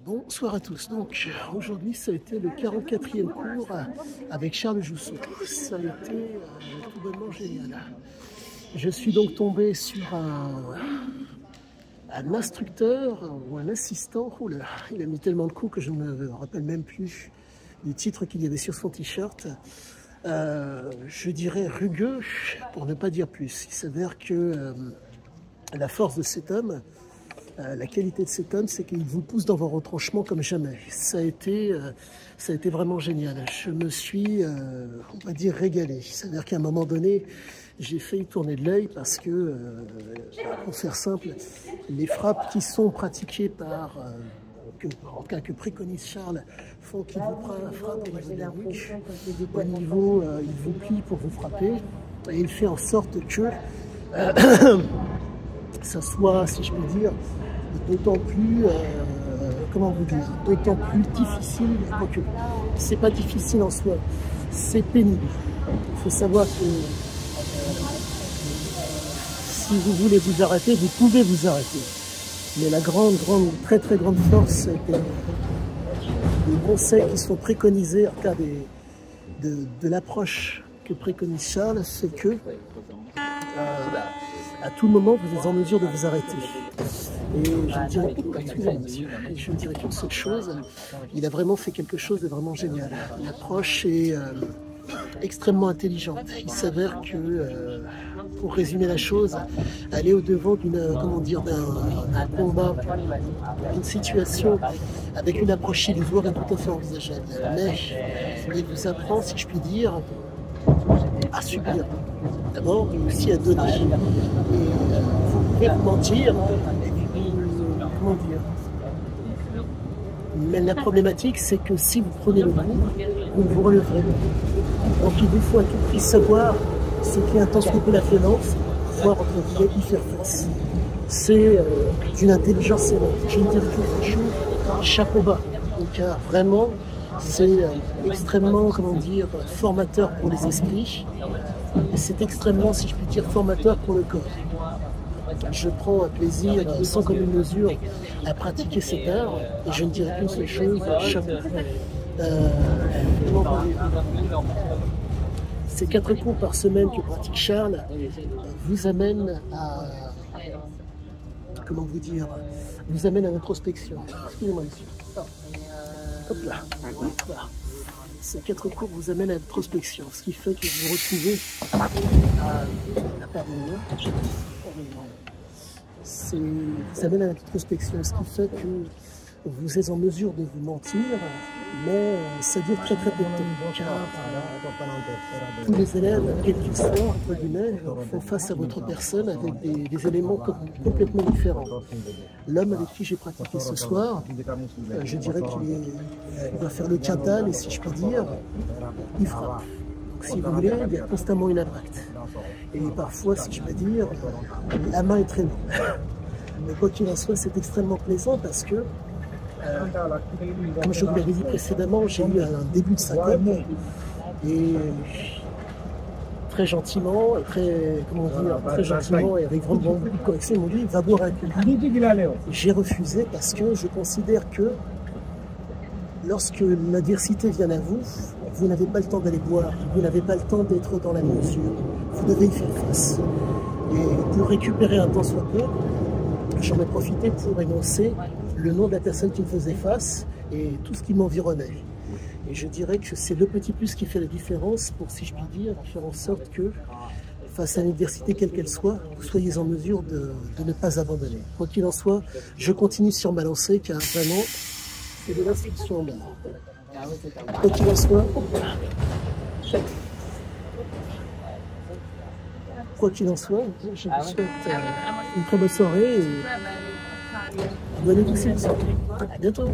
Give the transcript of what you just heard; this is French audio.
Bonsoir à tous. Donc aujourd'hui ça a été le 44e cours avec Charles Jousseau. Ça a été tout bonnement génial. Je suis donc tombé sur un instructeur ou un assistant. Oula, il a mis tellement de coups que je ne me rappelle même plus du titre qu'il y avait sur son t-shirt. Je dirais rugueux pour ne pas dire plus. Il s'avère que la force de cet homme, la qualité de cet homme, c'est qu'il vous pousse dans vos retranchements comme jamais. Ça a été vraiment génial. Je me suis, on va dire, régalé. C'est-à-dire qu'à un moment donné, j'ai failli tourner de l'œil parce que, pour faire simple, les frappes qui sont pratiquées par, en cas que préconise Charles, font qu'il vous frappe au niveau de la nuque, au niveau, il vous plie pour vous frapper, et il fait en sorte que ça soit, si je puis dire, d'autant plus, comment vous dire, d'autant plus difficile, quoique c'est pas difficile en soi, c'est pénible. Il faut savoir que si vous voulez vous arrêter, vous pouvez vous arrêter. Mais la très grande force des conseils qui sont préconisés en cas de l'approche que préconise Charles, c'est que à tout moment, vous êtes en mesure de vous arrêter. Et je me dirais qu'une seule chose, il a vraiment fait quelque chose de vraiment génial. L'approche est extrêmement intelligente. Il s'avère que, pour résumer la chose, aller au-devant d'un combat, d'une situation avec une approche illusoire est tout à fait envisageable. Mais il vous apprend, si je puis dire, à subir. D'abord, mais aussi à donner. Et vous pouvez vous mentir, comment dire. Mais la problématique, c'est que si vous prenez le coup, vous vous releverez. Donc il vous faut à tout prix savoir ce qui est un tant soit peu la violence, pouvoir entre guillemets y faire face. C'est d'une intelligence énorme. Je ne dirais que chose, chapeau bas. Donc vraiment, c'est extrêmement, comment dire, formateur pour les esprits. Et c'est extrêmement, si je puis dire, formateur pour le corps. Je prends un plaisir sans commune mesure à pratiquer cet art, et je ne dirais qu'une seule chose, chapeau. Ces 4 cours par semaine que pratique Charles vous amènent à, comment vous dire, vous amènent à l'introspection. Excusez-moi, monsieur. Hop là. Voilà. Ces 4 cours vous amènent à l'introspection, ce qui fait que vous vous retrouvez vous amène à l'introspection, ce qui fait que vous êtes en mesure de vous mentir, mais ça dure très peu de temps. Car tous les élèves, quels qu'ils soient, entre guillemets, font face à votre personne avec des éléments complètement différents. L'homme avec qui j'ai pratiqué ce soir, je dirais qu'il va faire le quintal, et si je puis dire, il frappe. Donc si vous voulez, il y a constamment une impact. Et parfois, si je peux dire, la main est très lourde. Mais quoi qu'il en soit, c'est extrêmement plaisant parce que, comme je vous l'avais dit précédemment, j'ai eu un début de syncope et très gentiment, très gentiment et avec vraiment beaucoup de correction, ils m'ont dit, va boire un coup. J'ai refusé parce que je considère que lorsque l'adversité vient à vous, vous n'avez pas le temps d'aller boire, vous n'avez pas le temps d'être dans la mesure, vous devez y faire face. Et pour récupérer un temps soit peu, j'en ai profité pour énoncer le nom de la personne qui me faisait face et tout ce qui m'environnait. Et je dirais que c'est le petit plus qui fait la différence pour, si je puis dire, faire en sorte que, face à une adversité quelle qu'elle soit, vous soyez en mesure de ne pas abandonner. Quoi qu'il en soit, je continue sur ma lancée car vraiment, c'est de l'instruction en bas. Quoi qu'il en soit, je vous souhaite une très bonne soirée et abonnez-vous si vous le souhaitez. À bientôt.